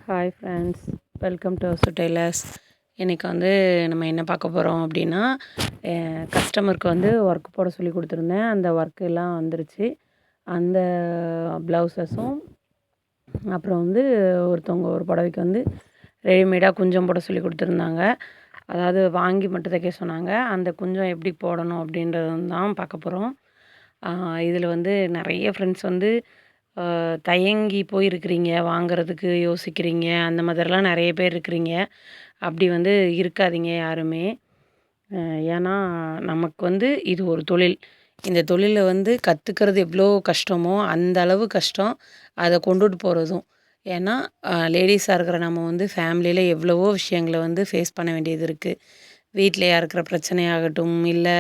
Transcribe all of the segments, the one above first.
Hi friends, welcome to அசு tailors. இன்றைக்கி வந்து நம்ம என்ன பார்க்க போகிறோம் அப்படின்னா, கஸ்டமருக்கு வந்து ஒர்க் போட சொல்லி கொடுத்துருந்தேன். அந்த ஒர்க்கு எல்லாம் வந்துருச்சு. அந்த ப்ளவுஸஸும் அப்புறம் வந்து ஒருத்தவங்க ஒரு புடவைக்கு வந்து ரெடிமேடாக குஞ்சம் போட சொல்லி கொடுத்துருந்தாங்க. அதாவது வாங்கி மட்டும் தைக்க சொன்னாங்க. அந்த குஞ்சம் எப்படி போடணும் அப்படின்றது தான் பார்க்க போகிறோம். இதில் வந்து நிறைய ஃப்ரெண்ட்ஸ் வந்து தயங்கி போயிருக்கிறீங்க, வாங்குறதுக்கு யோசிக்கிறீங்க, அந்த மாதிரிலாம் நிறைய பேர் இருக்கிறீங்க. அப்படி வந்து இருக்காதீங்க யாருமே. ஏன்னா நமக்கு வந்து இது ஒரு தொழில். இந்த தொழில வந்து கற்றுக்கிறது எவ்வளோ கஷ்டமோ, அந்த அளவு கஷ்டம் அதை கொண்டுட்டு போகிறதும். ஏன்னா லேடீஸாக இருக்கிற நம்ம வந்து ஃபேமிலியில் எவ்வளவோ விஷயங்கள வந்து ஃபேஸ் பண்ண வேண்டியது இருக்குது. வீட்லயா இருக்கிற பிரச்சனையாகட்டும், இல்லை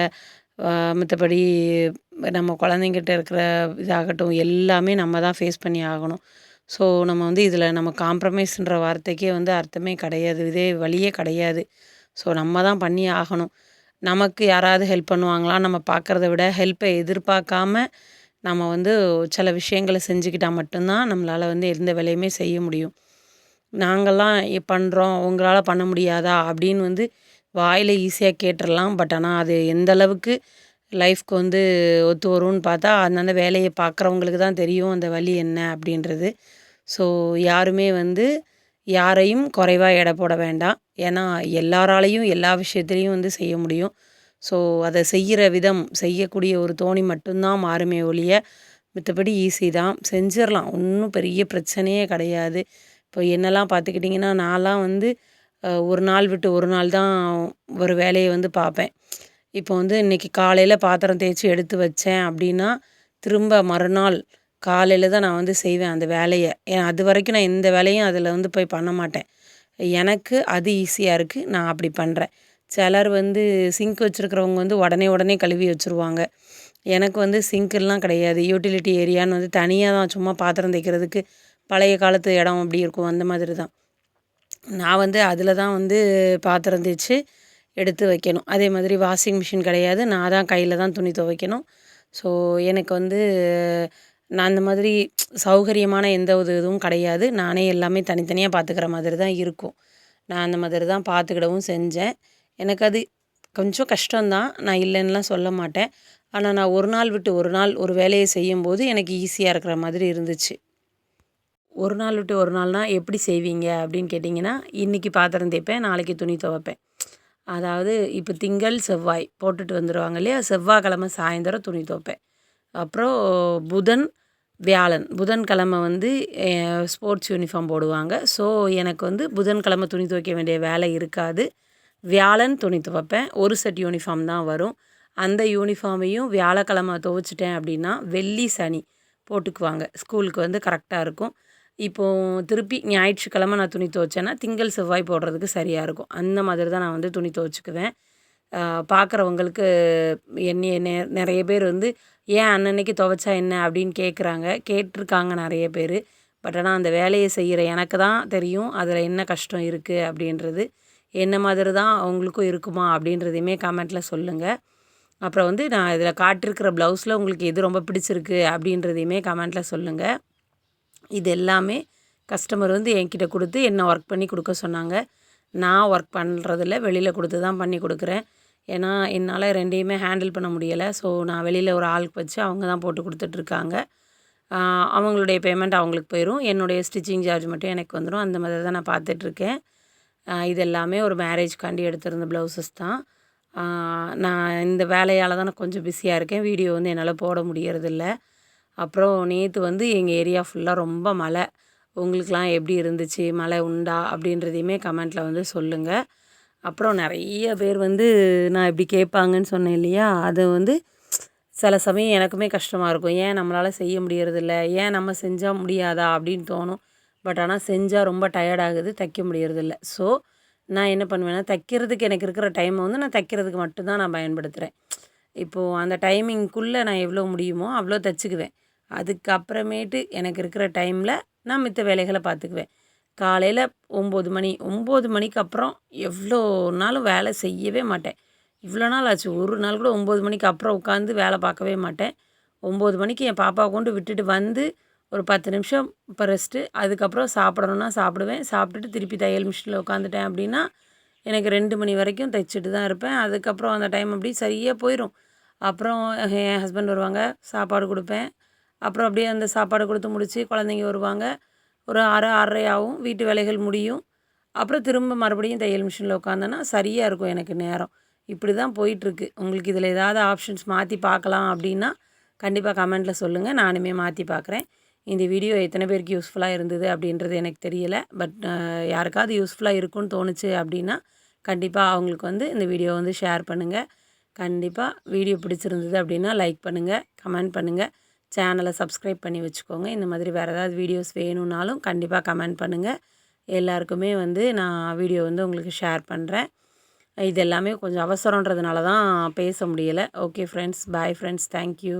மற்றபடி நம்ம குழந்தைங்கிட்ட இருக்கிற இதாகட்டும், எல்லாமே நம்ம தான் ஃபேஸ் பண்ணி ஆகணும். ஸோ நம்ம வந்து இதில் நம்ம காம்ப்ரமைஸ்ன்ற வார்த்தைக்கே வந்து அர்த்தமே கிடையாது. இதே வழியே கிடையாது. ஸோ நம்ம தான் பண்ணி ஆகணும். நமக்கு யாராவது ஹெல்ப் பண்ணுவாங்களா நம்ம பார்க்குறத விட, ஹெல்ப்பை எதிர்பார்க்காம நம்ம வந்து சில விஷயங்கள செஞ்சுக்கிட்டா மட்டும்தான் நம்மளால் வந்து எந்த வேலையுமே செய்ய முடியும். நாங்கள்லாம் பண்ணுறோம், உங்களால் பண்ண முடியாதா அப்படின்னு வந்து வாயில் ஈஸியாக கேட்டுறலாம். பட் ஆனால் அது எந்த அளவுக்கு லைஃப்க்கு வந்து ஒத்து வரும்னு பார்த்தா, அந்தந்த வேலையை பார்க்குறவங்களுக்கு தான் தெரியும் அந்த வலி என்ன அப்படின்றது. ஸோ யாருமே வந்து யாரையும் குறைவா எடை போட வேண்டாம். ஏன்னா எல்லாராலையும் எல்லா விஷயத்துலையும் வந்து செய்ய முடியும். ஸோ அதை செய்கிற விதம், செய்யக்கூடிய ஒரு தோணி மட்டும்தான் மாறுமே ஒழிய, மத்தபடி ஈஸி தான், செஞ்சிடலாம். ஒன்றும் பெரிய பிரச்சனையே கிடையாது. இப்போ என்னெல்லாம் பார்த்துக்கிட்டிங்கன்னா, நான்லாம் வந்து ஒரு நாள் விட்டு ஒரு நாள் தான் ஒரு வேலையை வந்து பார்ப்பேன். இப்போ வந்து இன்றைக்கி காலையில் பாத்திரம் தேய்ச்சி எடுத்து வச்சேன் அப்படின்னா, திரும்ப மறுநாள் காலையில் தான் நான் வந்து செய்வேன் அந்த வேலையை. ஏன் அது வரைக்கும் நான் எந்த வேலையும் அதில் வந்து போய் பண்ண மாட்டேன். எனக்கு அது ஈஸியாக இருக்குது, நான் அப்படி பண்ணுறேன். சிலர் வந்து சிங்க் வச்சுருக்கிறவங்க வந்து உடனே உடனே கழுவி வச்சுருவாங்க. எனக்கு வந்து சிங்க்கெல்லாம் கிடையாது. யூட்டிலிட்டி ஏரியான்னு வந்து தனியாக தான் சும்மா பாத்திரம் தேய்க்கிறதுக்கு பழைய காலத்து இடம் அப்படி இருக்கும், அந்த மாதிரி தான். நான் வந்து அதில் தான் வந்து பாத்திரம் தேய்ச்சி எடுத்து வைக்கணும். அதே மாதிரி வாஷிங் மிஷின் கிடையாது. நான் தான் கையில் தான் துணி துவைக்கணும். ஸோ எனக்கு வந்து நான் அந்த மாதிரி சௌகரியமான எந்த ஒரு இதுவும் கிடையாது. நானே எல்லாமே தனித்தனியாக பார்த்துக்கிற மாதிரி தான் இருக்கும். நான் அந்த மாதிரி தான் பார்த்துக்கிடவும் செஞ்சேன். எனக்கு அது கொஞ்சம் கஷ்டம்தான், நான் இல்லைன்னுலாம் சொல்ல மாட்டேன். ஆனால் நான் ஒரு நாள் விட்டு ஒரு நாள் ஒரு வேலையை செய்யும்போது எனக்கு ஈஸியாக இருக்கிற மாதிரி இருந்துச்சு. ஒரு நாள் விட்டு ஒரு நாள்னால் எப்படி செய்வீங்க அப்படின்னு கேட்டிங்கன்னா, இன்றைக்கி பாத்திரம் தேய்ப்பேன், நாளைக்கு துணி துவைப்பேன். அதாவது இப்போ திங்கள், செவ்வாய் போட்டுட்டு வந்துடுவாங்க இல்லையா? செவ்வாய்க்கிழமை சாயந்தரம் துணி துவைப்பேன். அப்புறம் புதன், வியாழன். புதன்கிழமை வந்து ஸ்போர்ட்ஸ் யூனிஃபார்ம் போடுவாங்க. ஸோ எனக்கு வந்து புதன்கிழமை துணி துவைக்க வேண்டிய வேலை இருக்காது. வியாழன் துணி துவைப்பேன். ஒரு செட் யூனிஃபார்ம் தான் வரும். அந்த யூனிஃபார்மையும் வியாழக்கிழமை துவைச்சிட்டேன் அப்படின்னா, வெள்ளி, சனி போட்டுக்குவாங்க. ஸ்கூலுக்கு வந்து கரெக்டாக இருக்கும். இப்போது திருப்பி ஞாயிற்றுக்கிழமை நான் துணி துவைச்சேன்னா, திங்கள், செவ்வாய் போடுறதுக்கு சரியாக இருக்கும். அந்த மாதிரி தான் நான் வந்து துணி துவைச்சிக்குவேன். பார்க்குறவங்களுக்கு என்னைய நிறைய பேர் வந்து, "ஏன் அன்னன்னைக்கு துவைச்சா என்ன?" அப்படின்னு கேட்குறாங்க. கேட்டிருக்காங்க நிறைய பேர். பட் ஆனால் அந்த வேலையை செய்கிற எனக்கு தான் தெரியும், அதில் என்ன கஷ்டம் இருக்குது அப்படின்றது. என்ன மாதிரி தான் அவங்களுக்கும் இருக்குமா அப்படின்றதையுமே கமெண்ட்டில் சொல்லுங்கள். அப்புறம் வந்து நான் இதில் காட்டியிருக்கிற ப்ளவுஸில் உங்களுக்கு எது ரொம்ப பிடிச்சிருக்கு அப்படின்றதையுமே கமெண்ட்டில் சொல்லுங்கள். இது எல்லாமே கஸ்டமர் வந்து என்கிட்ட கொடுத்து என்ன ஒர்க் பண்ணி கொடுக்க சொன்னாங்க. நான் ஒர்க் பண்ணுறதில்ல, வெளியில் கொடுத்து தான் பண்ணி கொடுக்குறேன். ஏன்னா என்னால் 2யுமே ஹேண்டில் பண்ண முடியலை. ஸோ நான் வெளியில் ஒரு ஆளுக்கு வச்சு அவங்க தான் போட்டு கொடுத்துட்ருக்காங்க. அவங்களுடைய பேமெண்ட் அவங்களுக்கு போயிடும். என்னுடைய ஸ்டிச்சிங் சார்ஜ் மட்டும் எனக்கு வந்துடும். அந்த மாதிரி தான் நான் பார்த்துட்ருக்கேன். இது எல்லாமே ஒரு மேரேஜ்க்காண்டி எடுத்திருந்த ப்ளவுஸஸ் தான். நான் இந்த வேலையால் தான் நான் கொஞ்சம் பிஸியாக இருக்கேன். வீடியோ வந்து என்னால் போட முடியறதில்ல. அப்புறம் நேற்று வந்து எங்கள் ஏரியா ஃபுல்லாக ரொம்ப மழை. உங்களுக்கெலாம் எப்படி இருந்துச்சு? மழை உண்டா? அப்படின்றதையுமே கமெண்ட்டில் வந்து சொல்லுங்கள். அப்புறம் நிறைய பேர் வந்து நான் இப்படி கேட்பாங்கன்னு சொன்னேன் இல்லையா? அது வந்து சில சமயம் எனக்குமே கஷ்டமாக இருக்கும். ஏன் நம்மளால் செய்ய முடியறதில்ல? ஏன் நம்ம செஞ்சால் முடியாதா? அப்படின்னு தோணும். பட் ஆனால் செஞ்சால் ரொம்ப டயர்ட் ஆகுது, தைக்க முடியறதில்ல. ஸோ நான் என்ன பண்ணுவேன்னா, தைக்கிறதுக்கு எனக்கு இருக்கிற டைமை வந்து நான் தைக்கிறதுக்கு மட்டும்தான் நான் பயன்படுத்துகிறேன். இப்போது அந்த டைமிங்குள்ளே நான் எவ்வளோ முடியுமோ அவ்வளோ தைச்சிக்குவேன். அதுக்கப்புறமேட்டு எனக்கு இருக்கிற டைமில் நான் மித்த வேலைகளை பார்த்துக்குவேன். காலையில் 9 மணி 9 மணிக்கு அப்புறம் எவ்வளோ நாளும் வேலை செய்யவே மாட்டேன். இவ்வளோ நாள் ஆச்சு, ஒரு நாள் கூட 9 மணிக்கு அப்புறம் உட்காந்து வேலை பார்க்கவே மாட்டேன். 9 மணிக்கு என் பாப்பாவை கொண்டு விட்டுட்டு வந்து ஒரு 10 நிமிஷம் இப்போ ரெஸ்ட்டு. அதுக்கப்புறம் சாப்பிடணுன்னா சாப்பிடுவேன். சாப்பிட்டுட்டு திருப்பி தையல் மிஷினில் உட்காந்துட்டேன் அப்படின்னா, எனக்கு 2 மணி வரைக்கும் தைச்சிட்டு தான் இருப்பேன். அதுக்கப்புறம் அந்த டைம் அப்படியே சரியா போயிரும். அப்புறம் என் ஹஸ்பண்ட் வருவாங்க, சாப்பாடு குடுப்பேன். அப்புறம் அப்படியே அந்த சாப்பாடு குடுத்து முடிச்சு, குழந்தைங்க வருவாங்க. ஒரு 6, 6:30 ஆகும். வீட்டு வேலைகள் முடியும். அப்புறம் திரும்ப மறுபடியும் தையல் மிஷினில் உட்காந்தேன்னா, சரியா இருக்கும் எனக்கு நேரம். இப்படி தான் போயிட்டுருக்கு. உங்களுக்கு இதில ஏதாவது ஆப்ஷன்ஸ் மாத்தி பார்க்கலாம் அப்படின்னா, கண்டிப்பா கமெண்ட்ல சொல்லுங்க. நானுமே மாத்தி பார்க்குறேன். இந்த வீடியோ எத்தனை பேருக்கு யூஸ்ஃபுல்லா இருந்தது அப்படின்றது எனக்கு தெரியல. பட் யாருக்காவது யூஸ்ஃபுல்லா இருக்கும்னு தோணுச்சு அப்படின்னா, கண்டிப்பா அவங்களுக்கு வந்து இந்த வீடியோ வந்து ஷேர் பண்ணுங்க. கண்டிப்பா வீடியோ பிடிச்சிருந்தது அப்படின்னா லைக் பண்ணுங்க, கமெண்ட் பண்ணுங்க. சேனலை சப்ஸ்கிரைப் பண்ணி வச்சுக்கோங்க. இந்த மாதிரி வேறு ஏதாவது வீடியோஸ் வேணும்னாலும் கண்டிப்பாக கமெண்ட் பண்ணுங்கள். எல்லாருக்குமே வந்து நான் வீடியோ வந்து உங்களுக்கு ஷேர் பண்ணுறேன். இது எல்லாமே கொஞ்சம் அவசரன்றதுனால தான் பேச முடியலை. Okay friends, bye friends, thank you.